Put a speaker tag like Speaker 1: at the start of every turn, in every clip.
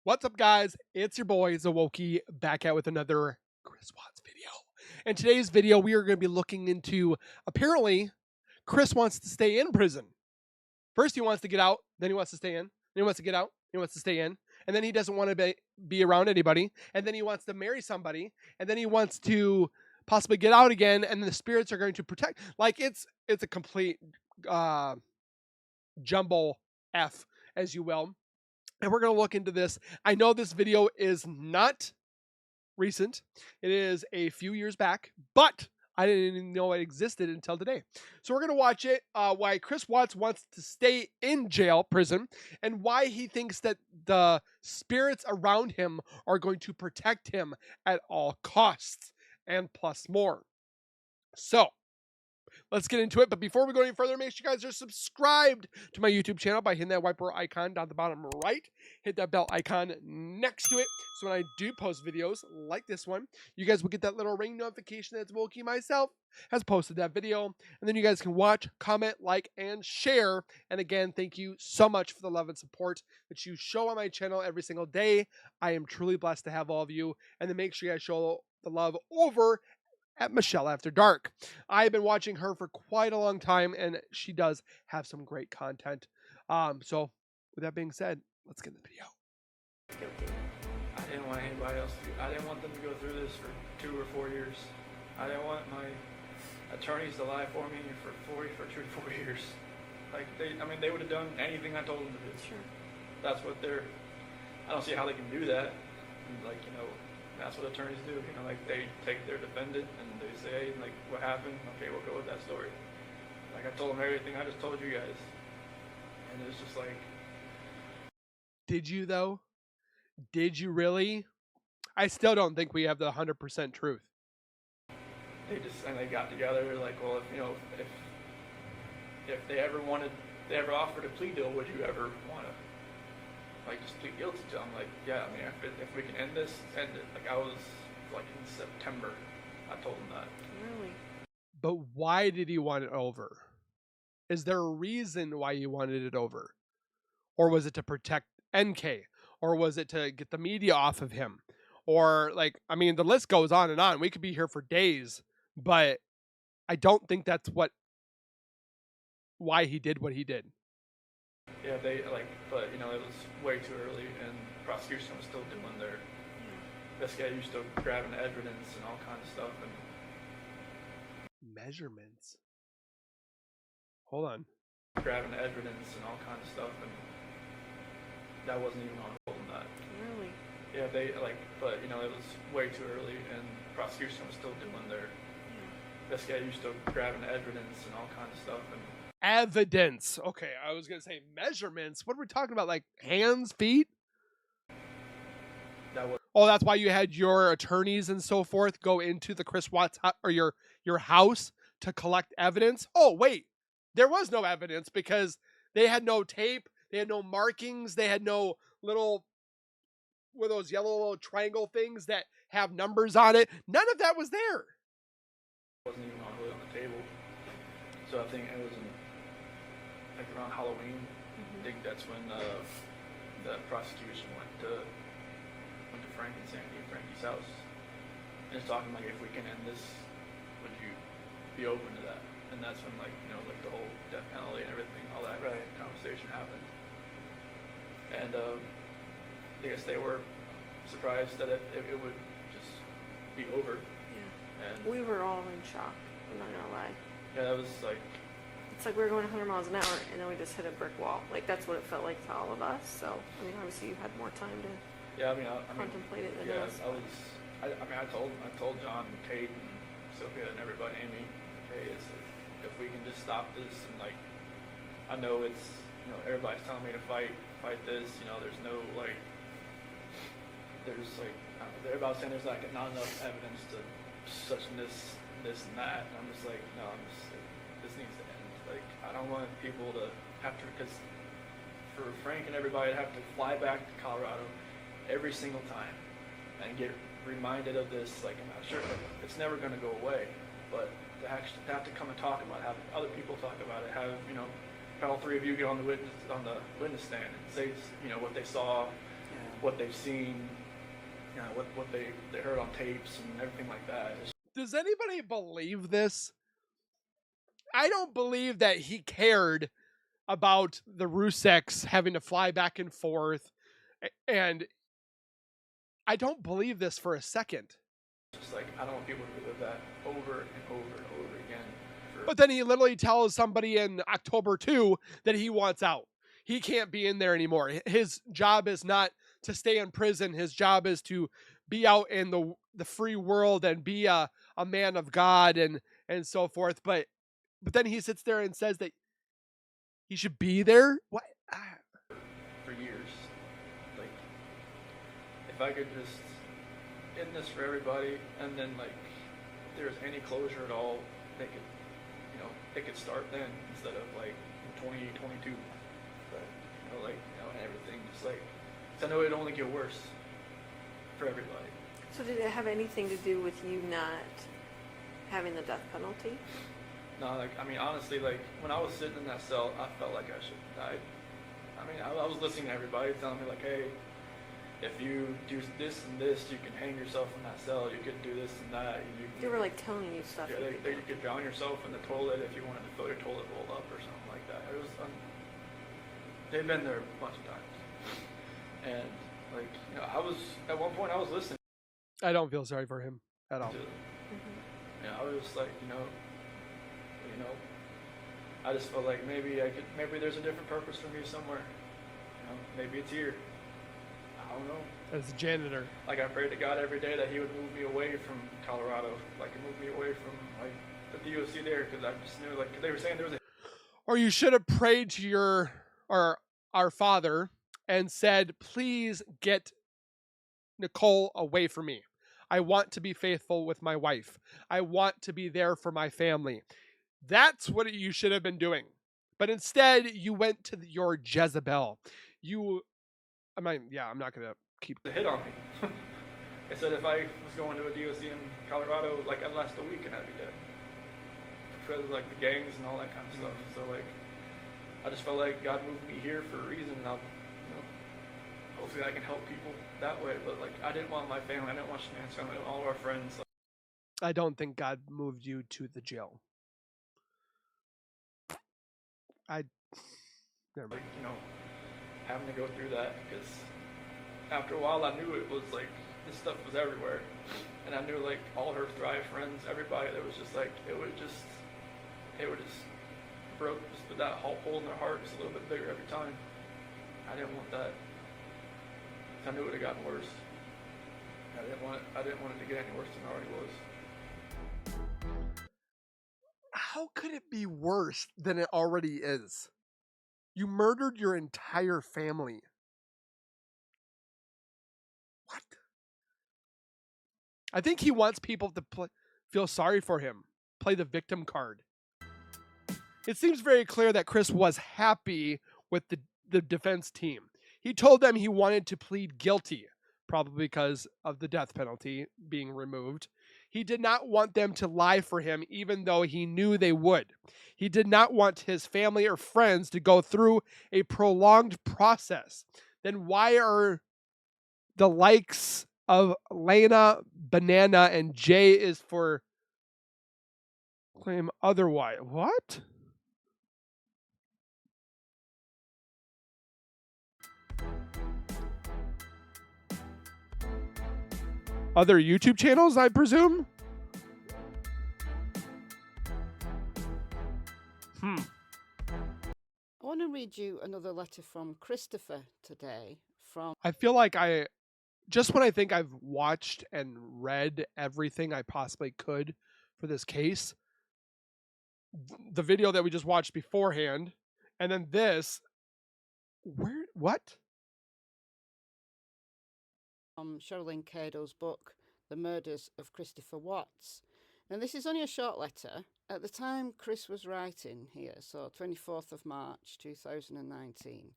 Speaker 1: What's up, guys? It's your boy Zowoki back out with another Chris Watts video. In today's video, we are going to be looking into apparently Chris wants to stay in prison. First, he wants to get out, then he wants to stay in, then he wants to get out, he wants to stay in, and then he doesn't want to be around anybody, and then he wants to marry somebody, and then he wants to possibly get out again, and the spirits are going to protect. Like it's a complete jumble F, as you will. And we're going to look into this. I know this video is not recent. It is a few years back, but I didn't even know it existed until today. So we're going to watch it, why Chris Watts wants to stay in prison, and why he thinks that the spirits around him are going to protect him at all costs, and plus more. So let's get into it. But before we go any further, make sure you guys are subscribed to my YouTube channel by hitting that white arrow icon down the bottom right. Hit that bell icon next to it, so when I do post videos like this one, you guys will get that little ring notification that Zowoki myself has posted that video. And then you guys can watch, comment, like, and share. And again, thank you so much for the love and support that you show on my channel every single day. I am truly blessed to have all of you. And then make sure you guys show the love over at Michelle After Dark. I've been watching her for quite a long time, and she does have some great content. So with that being said, let's get in the video.
Speaker 2: I didn't want anybody else to, I didn't want them to go through this for 2 or 4 years. I didn't want my attorneys to lie for me for 2 or 4 years. Like they would have done anything I told them to do.
Speaker 3: Sure.
Speaker 2: That's what I don't see how they can do that. And that's what attorneys do. They take their defendant and they say, what happened? Okay, we'll go with that story. I told them everything I just told you guys. And it's just like...
Speaker 1: Did you, though? Did you really? I still don't think we have the 100% truth.
Speaker 2: They got together, well, if they ever offered a plea deal, would you ever want to just plead guilty to? I'm like, yeah, if we can end this, end it. I was in September, I told him that.
Speaker 3: Really?
Speaker 1: But why did he want it over? Is there a reason why he wanted it over? Or was it to protect NK? Or was it to get the media off of him? Or the list goes on and on. We could be here for days, but I don't think that's why he did what he did.
Speaker 2: Yeah, but it was way too early, and the prosecution was still doing their investigating, still grabbing evidence and all kinds of stuff. And
Speaker 1: measurements. Hold on.
Speaker 2: Grabbing evidence and all kinds of stuff, and that wasn't even on hold on that.
Speaker 3: Really?
Speaker 2: Yeah, but it was way too early, and the prosecution was still doing their investigating, still grabbing evidence and all kinds of stuff. And
Speaker 1: evidence. Okay, I was going to say measurements. What are we talking about? Like hands, feet? That's why you had your attorneys and so forth go into the Chris Watts or your house to collect evidence. Oh, wait. There was no evidence because they had no tape. They had no markings. They had no little those yellow little triangle things that have numbers on it. None of that was there.
Speaker 2: It wasn't even really on the table. So I think it was around Halloween. I think that's when the prosecution went to Frankie's house, and it's talking if we can end this, would you be open to that? And that's when the whole death penalty and everything, all that conversation happened. And I guess they were surprised that it would just be over.
Speaker 3: Yeah.
Speaker 2: And
Speaker 3: we were all in shock. I'm not gonna lie.
Speaker 2: Yeah, that was
Speaker 3: it's like we were going 100 miles an hour, and then we just hit a brick wall. That's what it felt like to all of us. So, obviously you had more time to contemplate it than us.
Speaker 2: I told John and Kate and Sophia and everybody, Amy, hey, if we can just stop this, and I know it's, everybody's telling me to fight this, there's no, everybody's saying there's not enough evidence to such and this and that, and I'm just like, no, this needs to end. I don't want people to have to, because for Frank and everybody to have to fly back to Colorado every single time and get reminded of this, I'm not sure, it's never going to go away, but to have to come and talk about it, have other people talk about it, have all 3 of you get on the witness stand and say what they saw, what they've seen, you know, what they heard on tapes and everything like that.
Speaker 1: Does anybody believe this? I don't believe that he cared about the Ruseks having to fly back and forth, and I don't believe this for a second.
Speaker 2: Just like, I don't want people to live that over and over and over again.
Speaker 1: But then he literally tells somebody in October 2 that he wants out. He can't be in there anymore. His job is not to stay in prison. His job is to be out in the free world and be a man of God and so forth. But then he sits there and says that he should be there. What?
Speaker 2: For years, like, if I could just end this for everybody, and then like, if there's any closure at all, they could, you know, they could start then instead of like in 2022. But you know, like, you know, and everything just like, 'cause I know it'd only get worse for everybody.
Speaker 3: So did it have anything to do with you not having the death penalty?
Speaker 2: No, like, I mean, honestly, like, when I was sitting in that cell, I felt like I should have died. I mean, I was listening to everybody telling me, like, hey, if you do this and this, you can hang yourself in that cell, you could do this and that.
Speaker 3: They were, like, telling you stuff.
Speaker 2: Yeah, you could drown yourself in the toilet if you wanted to fill your toilet bowl up or something like that. It was, they've been there a bunch of times. And, like, you know, at one point, I was listening.
Speaker 1: I don't feel sorry for him at all.
Speaker 2: Yeah, I was like, you know, I just felt like maybe there's a different purpose for me somewhere. You know, maybe it's here. I don't know.
Speaker 1: As a janitor.
Speaker 2: Like, I prayed to God every day that he would move me away from Colorado. Like, move me away from, like, the DOC there, because I just knew, like, 'cause they were saying there was a...
Speaker 1: Or you should have prayed to our Father and said, please get Nicole away from me. I want to be faithful with my wife. I want to be there for my family. That's what you should have been doing. But instead, you went to your Jezebel. I'm not going to keep...
Speaker 2: The hit on me. They said if I was going to a DOC in Colorado, like, I'd last a week and I'd be dead. Because of, like, the gangs and all that kind of stuff. So, like, I just felt like God moved me here for a reason. And I'll, you know, hopefully I can help people that way. But, like, I didn't want my family, I didn't want Shanann's family, all of our friends. Like,
Speaker 1: I don't think God moved you to the jail. Never mind.
Speaker 2: Like, you know, having to go through that, because after a while I knew it was like, this stuff was everywhere. And I knew, like, all her Thrive friends, everybody that was just like, it would just broke just that hole in their heart just a little bit bigger every time. I didn't want that. I knew it would have gotten worse. I didn't want it to get any worse than it already was.
Speaker 1: How could it be worse than it already is? You murdered your entire family. What? I think he wants people to feel sorry for him. Play the victim card. It seems very clear that Chris was happy with the defense team. He told them he wanted to plead guilty, probably because of the death penalty being removed. He did not want them to lie for him, even though he knew they would. He did not want his family or friends to go through a prolonged process. Then why are the likes of Lena, Banana, and Jay is for claim otherwise? What? Other YouTube channels, I presume?
Speaker 4: I want to read you another letter from Christopher today.
Speaker 1: I feel like when I think I've watched and read everything I possibly could for this case, the video that we just watched beforehand, and then this, what?
Speaker 4: Sherilyn Cado's book, The Murders of Christopher Watts. Now, this is only a short letter. At the time Chris was writing here, so 24th of March 2019,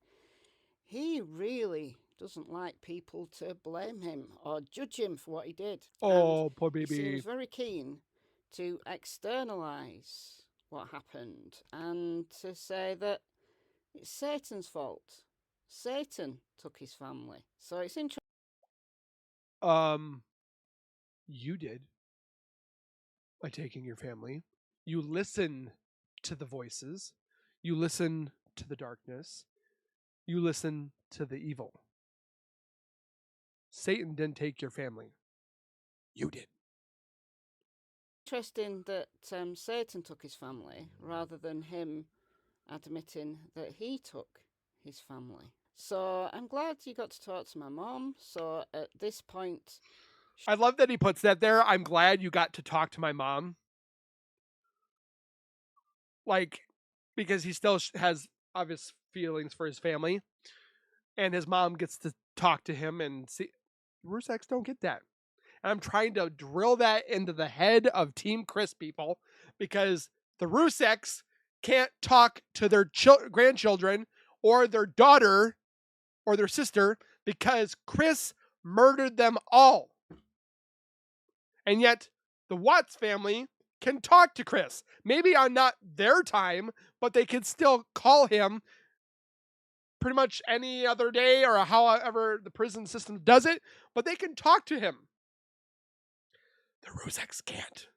Speaker 4: he really doesn't like people to blame him or judge him for what he did.
Speaker 1: Oh,
Speaker 4: and
Speaker 1: poor baby.
Speaker 4: He seems very keen to externalize what happened and to say that it's Satan's fault. Satan took his family. So it's interesting.
Speaker 1: You did by taking your family. You listen to the voices. You listen to the darkness. You listen to the evil. Satan didn't take your family. You did.
Speaker 4: Interesting that Satan took his family rather than him admitting that he took his family. So I'm glad you got to talk to my mom. So at this point,
Speaker 1: I love that he puts that there. I'm glad you got to talk to my mom. Like, because he still has obvious feelings for his family. And his mom gets to talk to him and see. Rusaks don't get that. And I'm trying to drill that into the head of Team Chris people because the Rusaks can't talk to their grandchildren or their daughter or their sister because Chris murdered them all. And yet the Watts family can talk to Chris. Maybe on not their time, but they can still call him pretty much any other day or however the prison system does it, but they can talk to him. The Rusaks can't.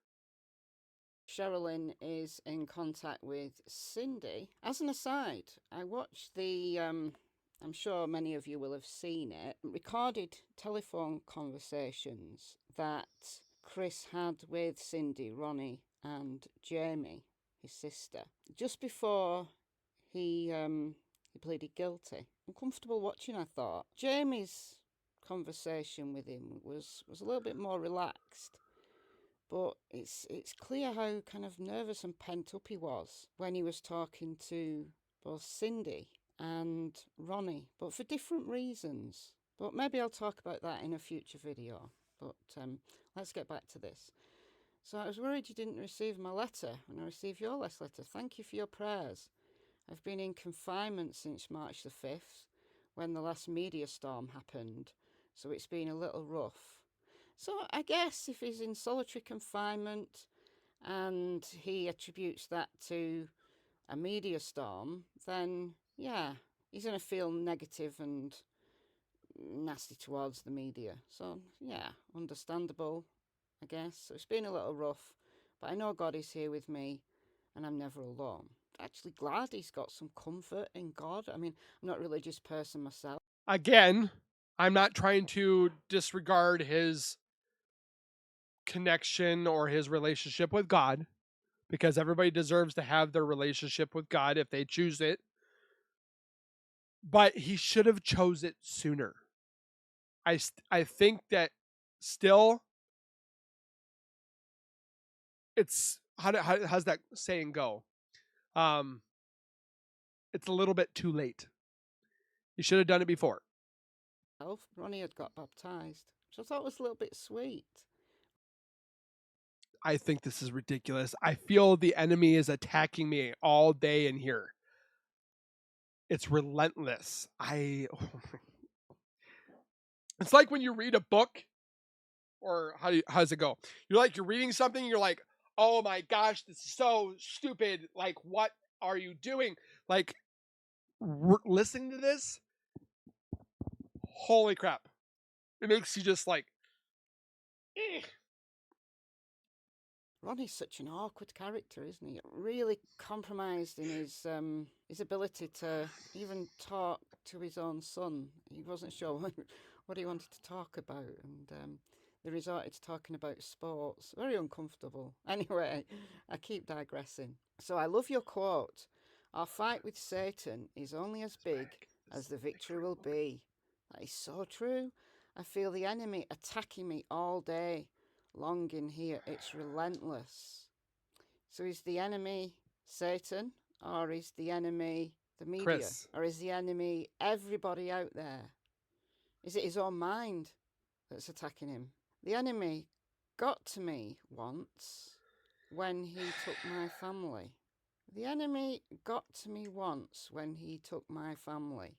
Speaker 4: Sherilyn is in contact with Cindy. As an aside, I watched the, I'm sure many of you will have seen it, recorded telephone conversations that Chris had with Cindy, Ronnie, and Jamie, his sister, just before he pleaded guilty. Uncomfortable watching, I thought. Jamie's conversation with him was a little bit more relaxed. But it's clear how kind of nervous and pent up he was when he was talking to both Cindy and Ronnie, but for different reasons. But maybe I'll talk about that in a future video. But let's get back to this. So I was worried you didn't receive my letter, and I received your last letter. Thank you for your prayers. I've been in confinement since March the 5th, when the last media storm happened, so it's been a little rough. So I guess if he's in solitary confinement and he attributes that to a media storm, then yeah, he's going to feel negative and nasty towards the media. So yeah, understandable, I guess. So it's been a little rough, but I know God is here with me and I'm never alone. Actually glad he's got some comfort in God. I mean, I'm not a religious person myself.
Speaker 1: Again, I'm not trying to disregard his connection or his relationship with God, because everybody deserves to have their relationship with God if they choose it. But he should have chose it sooner. I think that still it's how's that saying go? It's a little bit too late. You should have done it before.
Speaker 4: Ronnie had got baptized, which I thought was a little bit sweet.
Speaker 1: I think this is ridiculous. I feel the enemy is attacking me all day in here. It's relentless. It's like when you read a book, or how's it go? You're reading something, and you're like, oh my gosh, this is so stupid. Like, what are you doing? Like, listening to this, holy crap. It makes you just like, eh.
Speaker 4: Ronnie's such an awkward character, isn't he? Really compromised in his ability to even talk to his own son. He wasn't sure what he wanted to talk about, and they resorted to talking about sports. Very uncomfortable. Anyway, I keep digressing. So I love your quote. Our fight with Satan is only as big as the victory will be. That is so true. I feel the enemy attacking me all day long in here. It's relentless. So is the enemy Satan, or is the enemy the media,
Speaker 1: Chris.
Speaker 4: or is the enemy everybody out there? Is it his own mind that's attacking him? The enemy got to me once when he took my family. The enemy got to me once when he took my family.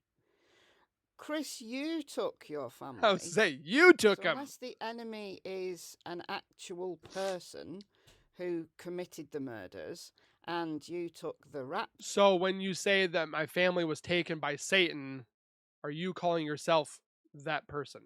Speaker 4: Chris, you took your family.
Speaker 1: I was say you took him.
Speaker 4: Unless the enemy is an actual person who committed the murders and you took the rap.
Speaker 1: So when you say that my family was taken by Satan, are you calling yourself that person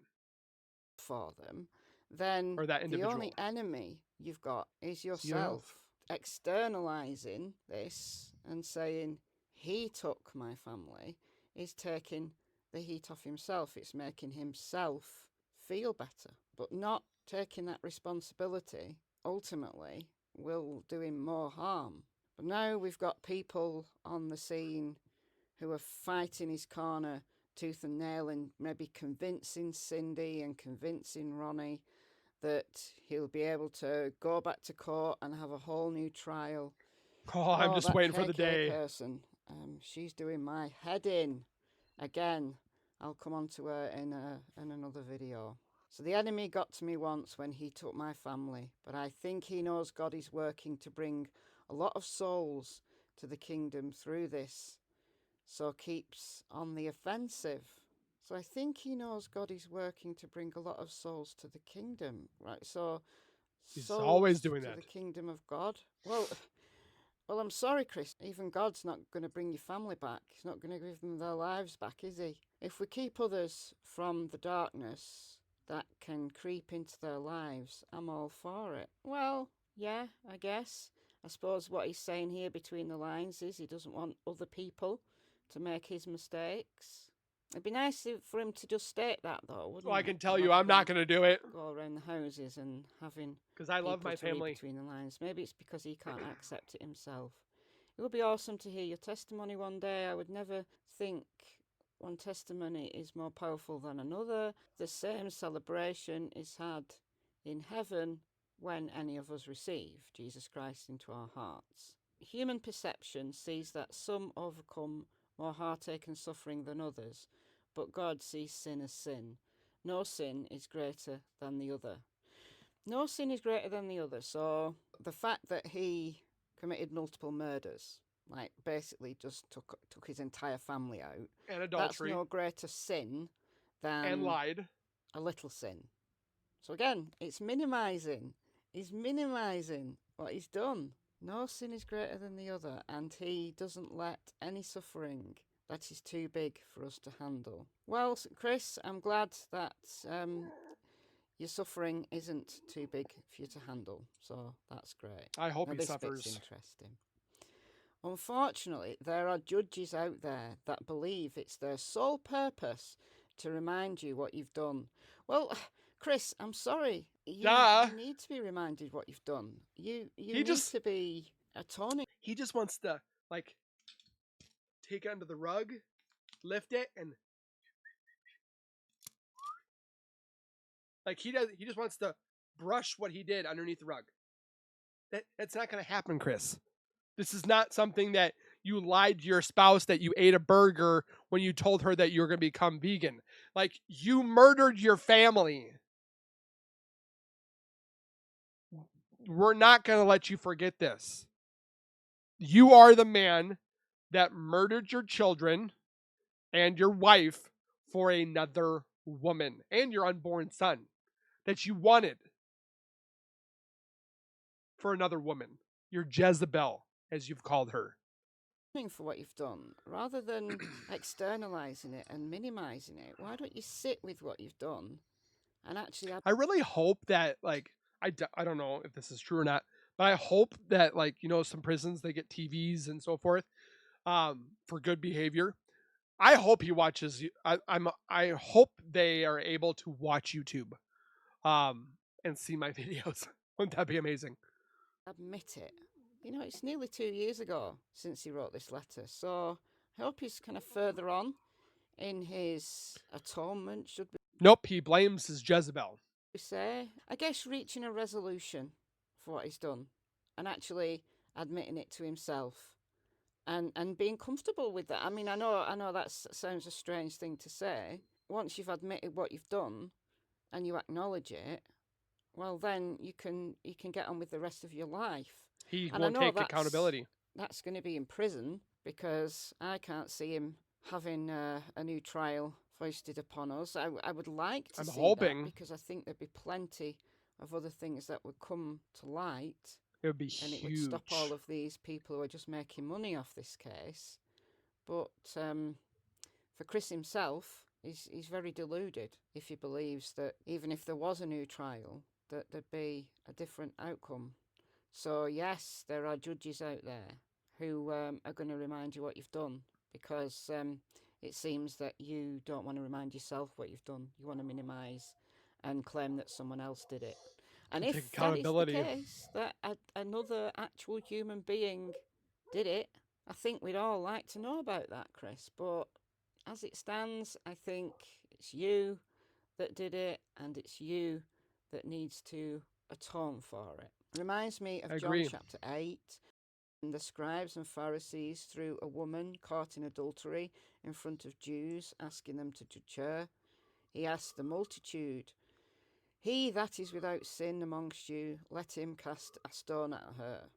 Speaker 4: for them, then
Speaker 1: or that
Speaker 4: the
Speaker 1: individual?
Speaker 4: only enemy you've got is
Speaker 1: Yourself.
Speaker 4: yourself. Externalizing this and saying he took my family is taking the heat off himself. It's making himself feel better, but not taking that responsibility ultimately will do him more harm. But now we've got people on the scene who are fighting his corner tooth and nail and maybe convincing Cindy and convincing Ronnie that he'll be able to go back to court and have a whole new trial.
Speaker 1: Oh, I'm just waiting for the day.
Speaker 4: Person, she's doing my head in. Again, I'll come on to her in another video. So the enemy got to me once when he took my family, but I think he knows God is working to bring a lot of souls to the kingdom through this, so keeps on the offensive. So I think he knows God is working to bring a lot of souls to the kingdom, right? So
Speaker 1: he's always doing
Speaker 4: to
Speaker 1: that.
Speaker 4: The kingdom of God. Well, I'm sorry, Chris. Even God's not going to bring your family back. He's not going to give them their lives back, is he? If we keep others from the darkness that can creep into their lives, I'm all for it. Well, yeah, I guess. I suppose what he's saying here between the lines is he doesn't want other people to make his mistakes. It'd be nice for him to just state that, though, wouldn't it?
Speaker 1: Well, I can tell you I'm not going to do it.
Speaker 4: Go around the houses and having
Speaker 1: because I love my family.
Speaker 4: Between the lines. Maybe it's because he can't accept it himself. It would be awesome to hear your testimony one day. I would never think one testimony is more powerful than another. The same celebration is had in heaven when any of us receive Jesus Christ into our hearts. Human perception sees that some overcome more heartache and suffering than others, but God sees sin as sin. No sin is greater than the other. No sin is greater than the other. So the fact that he committed multiple murders, like basically just took his entire family out,
Speaker 1: and adultery,
Speaker 4: that's no greater sin than
Speaker 1: and lied,
Speaker 4: a little sin. So again, it's minimizing. He's minimizing what he's done. No sin is greater than the other, and he doesn't let any suffering that is too big for us to handle. Well, Chris, I'm glad that your suffering isn't too big for you to handle, so that's great.
Speaker 1: I hope he
Speaker 4: this
Speaker 1: suffers.
Speaker 4: Bit's interesting. Unfortunately, there are judges out there that believe it's their sole purpose to remind you what you've done. Well, Chris, I'm sorry. You need to be reminded what you've done. You need to be atoning.
Speaker 1: He just wants to, like, take it under the rug, lift it, and like he just wants to brush what he did underneath the rug. That's not going to happen, Chris. This is not something that you lied to your spouse that you ate a burger when you told her that you were going to become vegan. Like, you murdered your family. We're not going to let you forget this. You are the man that murdered your children and your wife for another woman and your unborn son that you wanted for another woman. You're Jezebel, as you've called her.
Speaker 4: For what you've done, rather than externalizing it and minimizing it, why don't you sit with what you've done and actually...
Speaker 1: I really hope that, like, I don't know if this is true or not, but I hope that, like, you know, some prisons, they get TVs and so forth for good behavior. I hope he watches. I hope they are able to watch YouTube and see my videos. Wouldn't that be amazing?
Speaker 4: Admit it. You know, it's nearly 2 years ago since he wrote this letter, so I hope he's kind of further on in his atonement, should we?
Speaker 1: Nope, he blames his Jezebel.
Speaker 4: We say, I guess, reaching a resolution for what he's done and actually admitting it to himself and being comfortable with that. I mean, I know that sounds a strange thing to say. Once you've admitted what you've done and you acknowledge it, well, then you can get on with the rest of your life.
Speaker 1: He won't take accountability.
Speaker 4: That's going to be in prison, because I can't see him having a new trial foisted upon us. I would like to see that, because I think there'd be plenty of other things that would come to light.
Speaker 1: It would be
Speaker 4: and
Speaker 1: huge.
Speaker 4: It would stop all of these people who are just making money off this case. But for Chris himself, he's very deluded if he believes that even if there was a new trial, that there'd be a different outcome. So yes, there are judges out there who are going to remind you what you've done, because it seems that you don't want to remind yourself what you've done. You want to minimise and claim that someone else did it. And
Speaker 1: Take
Speaker 4: if that is the
Speaker 1: accountability.
Speaker 4: case, that another actual human being did it, I think we'd all like to know about that, Chris. But as it stands, I think it's you that did it, and it's you that needs to atone for it. Reminds me of
Speaker 1: I
Speaker 4: John
Speaker 1: agree.
Speaker 4: chapter 8. The scribes and Pharisees threw a woman caught in adultery in front of Jews, asking them to judge her. He asked the multitude, "He that is without sin amongst you, let him cast a stone at her."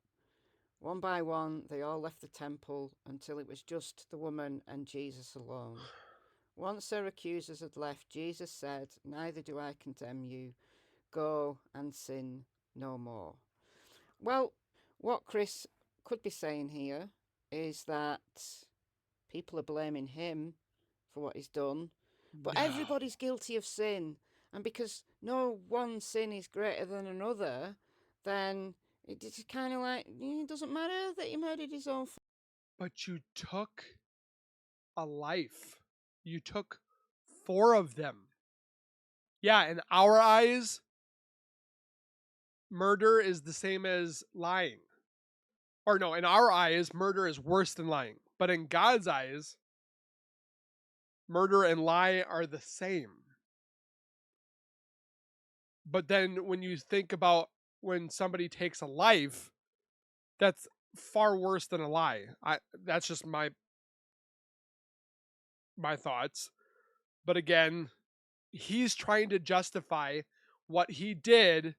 Speaker 4: One by one, they all left the temple until it was just the woman and Jesus alone. Once their accusers had left, Jesus said, "Neither do I condemn you. Go and sin no more." Well, what Chris could be saying here is that people are blaming him for what he's done, but
Speaker 1: No.
Speaker 4: everybody's guilty of sin. And because no one sin is greater than another, then it's kind of like, it doesn't matter that he murdered his own.
Speaker 1: But you took a life. You took 4 of them. Yeah, in our eyes, murder is the same as lying. Or no, in our eyes, murder is worse than lying. But in God's eyes, murder and lie are the same. But then when you think about when somebody takes a life, that's far worse than a lie. That's just my thoughts. But again, he's trying to justify what he did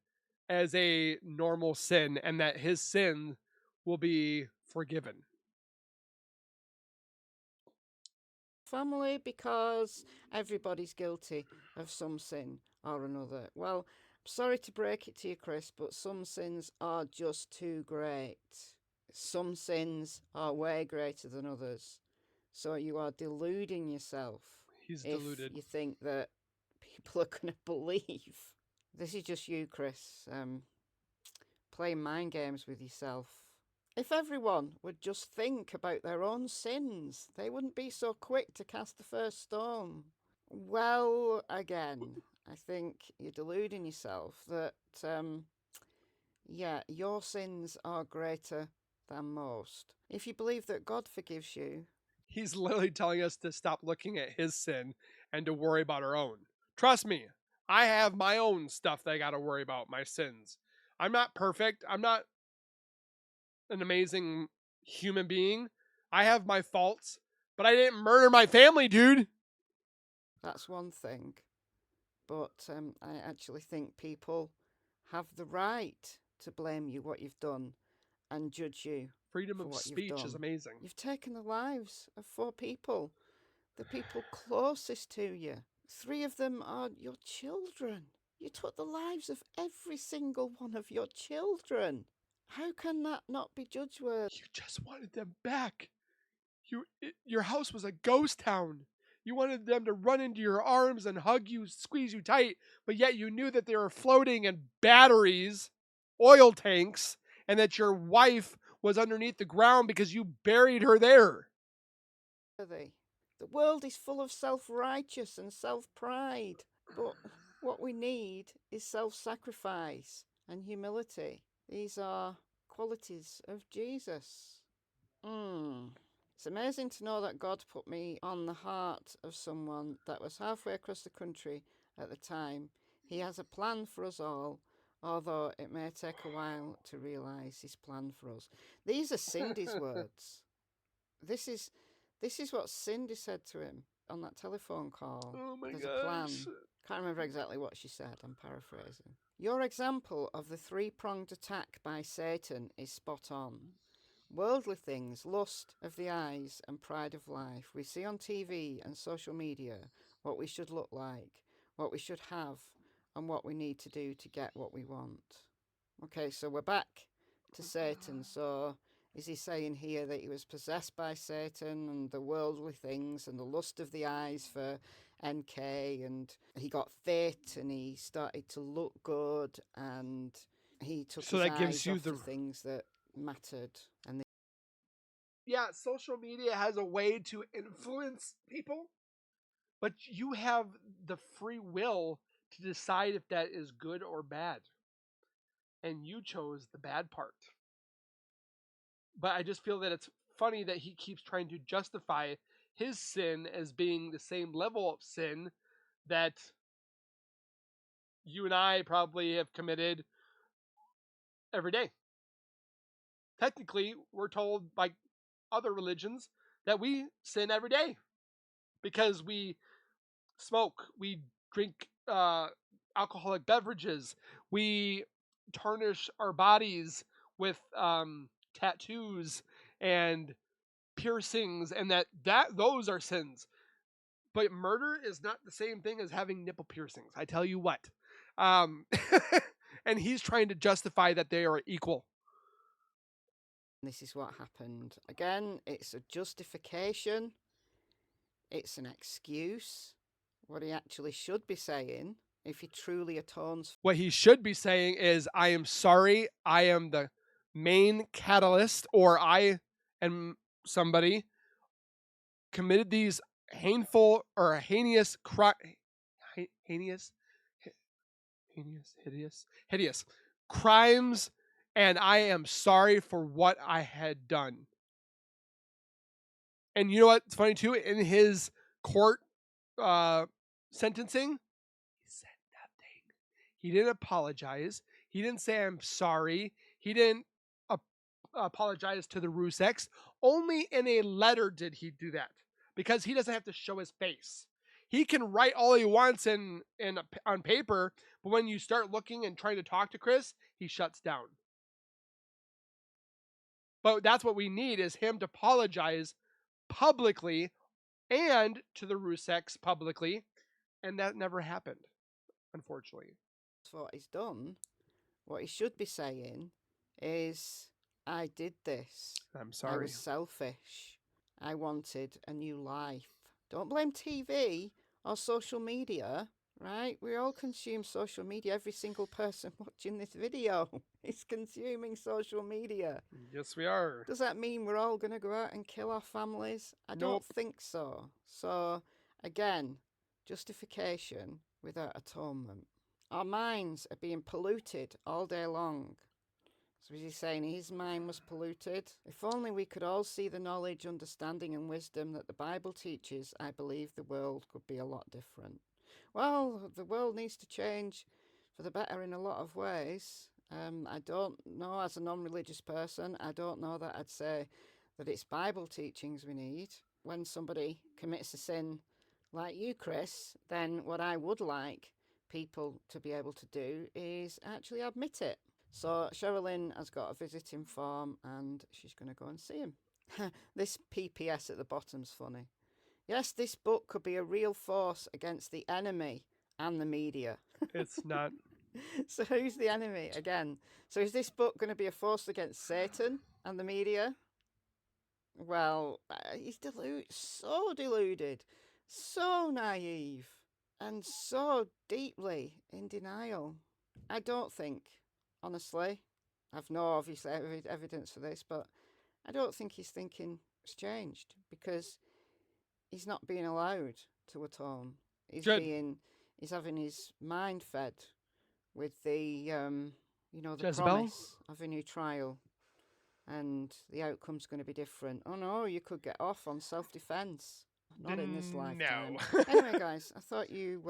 Speaker 1: as a normal sin, and that his sin will be forgiven.
Speaker 4: Family, because everybody's guilty of some sin or another. Well, I'm sorry to break it to you, Chris, but some sins are just too great. Some sins are way greater than others. So you are deluding yourself.
Speaker 1: He's
Speaker 4: if
Speaker 1: deluded.
Speaker 4: you think that people are going to believe. This is just you, Chris, playing mind games with yourself. If everyone would just think about their own sins, they wouldn't be so quick to cast the first stone. Well, again, I think you're deluding yourself that, your sins are greater than most. If you believe that God forgives you,
Speaker 1: He's literally telling us to stop looking at his sin and to worry about our own. Trust me, I have my own stuff that I got to worry about, my sins. I'm not perfect. I'm not an amazing human being. I have my faults, but I didn't murder my family, dude.
Speaker 4: that's one thing. But I actually think people have the right to blame you what you've done and judge you
Speaker 1: Freedom
Speaker 4: for
Speaker 1: of
Speaker 4: what you've
Speaker 1: speech is
Speaker 4: done.
Speaker 1: amazing.
Speaker 4: You've taken the lives of 4 people, the people closest to you. 3 of them are your children. You took the lives of every single one of your children. How can that not be judge-worthy?
Speaker 1: You just wanted them back. Your house was a ghost town. You wanted them to run into your arms and hug you, squeeze you tight, but yet you knew that they were floating in batteries, oil tanks, and that your wife was underneath the ground because you buried her there.
Speaker 4: The world is full of self-righteous and self-pride, but what we need is self-sacrifice and humility. These are qualities of Jesus. It's amazing to know that God put me on the heart of someone that was halfway across the country at the time. He has a plan for us all, although it may take a while to realise his plan for us. These are Cindy's words. This is what Cindy said to him on that telephone call.
Speaker 1: Oh my
Speaker 4: There's
Speaker 1: gosh.
Speaker 4: a plan. Can't remember exactly what she said. I'm paraphrasing. Your example of the 3-pronged attack by Satan is spot on. Worldly things, lust of the eyes and pride of life. We see on TV and social media what we should look like, what we should have, and what we need to do to get what we want. Okay, so we're back to Satan. So Is he saying here that he was possessed by Satan and the worldly things and the lust of the eyes for NK, and he got fit and he started to look good and he took
Speaker 1: So
Speaker 4: his
Speaker 1: that gives
Speaker 4: eyes
Speaker 1: you
Speaker 4: off the things that mattered? And
Speaker 1: yeah, social media has a way to influence people, but you have the free will to decide if that is good or bad. And you chose the bad part. But I just feel that it's funny that he keeps trying to justify his sin as being the same level of sin that you and I probably have committed every day. Technically, we're told by other religions that we sin every day because we smoke, we drink alcoholic beverages, we tarnish our bodies with tattoos and piercings, and that those are sins. But murder is not the same thing as having nipple piercings. I tell you what. Um, and he's trying to justify that they are equal.
Speaker 4: this is what happened. Again, it's a justification. It's an excuse. What he actually should be saying, if he truly atones.
Speaker 1: What he should be saying is, I am sorry. I am the main catalyst, or I am somebody committed these heinous hideous crimes, and I am sorry for what I had done. And you know what's funny too? In his court sentencing, he said nothing. He didn't apologize. He didn't say I'm sorry. He didn't apologize to the Ruseks. Only in a letter did he do that, because he doesn't have to show his face. He can write all he wants on paper, but when you start looking and trying to talk to Chris, he shuts down. But that's what we need, is him to apologize publicly and to the Ruseks publicly, and that never happened, unfortunately.
Speaker 4: What he's done, what he should be saying is, I did this.
Speaker 1: I'm sorry.
Speaker 4: I was selfish. I wanted a new life. Don't blame TV or social media, right? We all consume social media. Every single person watching this video is consuming social media.
Speaker 1: Yes, we are.
Speaker 4: Does that mean we're all going to go out and kill our families? I don't think so. So, again, justification without atonement. Our minds are being polluted all day long. So he's saying his mind was polluted. If only we could all see the knowledge, understanding and wisdom that the Bible teaches, I believe the world could be a lot different. Well, the world needs to change for the better in a lot of ways. I don't know, as a non-religious person, I don't know that I'd say that it's Bible teachings we need. When somebody commits a sin like you, Chris, then what I would like people to be able to do is actually admit it. So Sherilyn has got a visiting form and she's going to go and see him. This PPS at the bottom's funny. Yes, this book could be a real force against the enemy and the media.
Speaker 1: It's not.
Speaker 4: So who's the enemy again? So is this book going to be a force against Satan and the media? Well, he's so deluded, so naive, and so deeply in denial. I don't think, honestly, I've no obvious evidence for this, but I don't think his thinking has changed, because he's not being allowed to atone. He's having his mind fed with the the
Speaker 1: Jezebel?
Speaker 4: promise of a new trial, and the outcome's going to be different. Oh no, you could get off on self-defense. Not in this lifetime.
Speaker 1: No.
Speaker 4: Anyway, guys, I thought you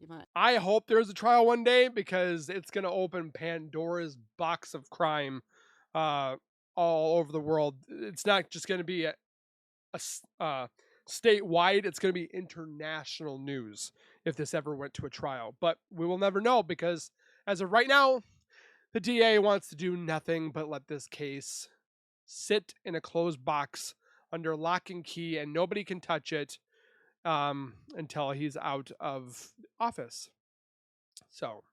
Speaker 4: might.
Speaker 1: I hope there's a trial one day, because it's going to open Pandora's box of crime all over the world. It's not just going to be a statewide, it's going to be international news if this ever went to a trial. But we will never know, because as of right now, the DA wants to do nothing but let this case sit in a closed box under lock and key, and nobody can touch it until he's out of office. So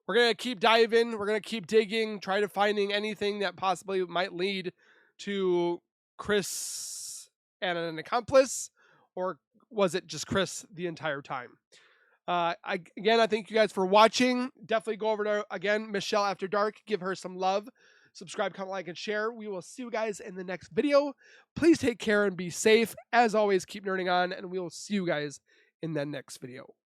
Speaker 1: we're going to keep diving. We're going to keep digging, try to finding anything that possibly might lead to Chris and an accomplice, or was it just Chris the entire time? Again, I thank you guys for watching. Definitely go over to, again, Michelle After Dark. Give her some love. Subscribe, comment, like, and share. We will see you guys in the next video. Please take care and be safe. As always, keep nerding on, and we will see you guys in the next video.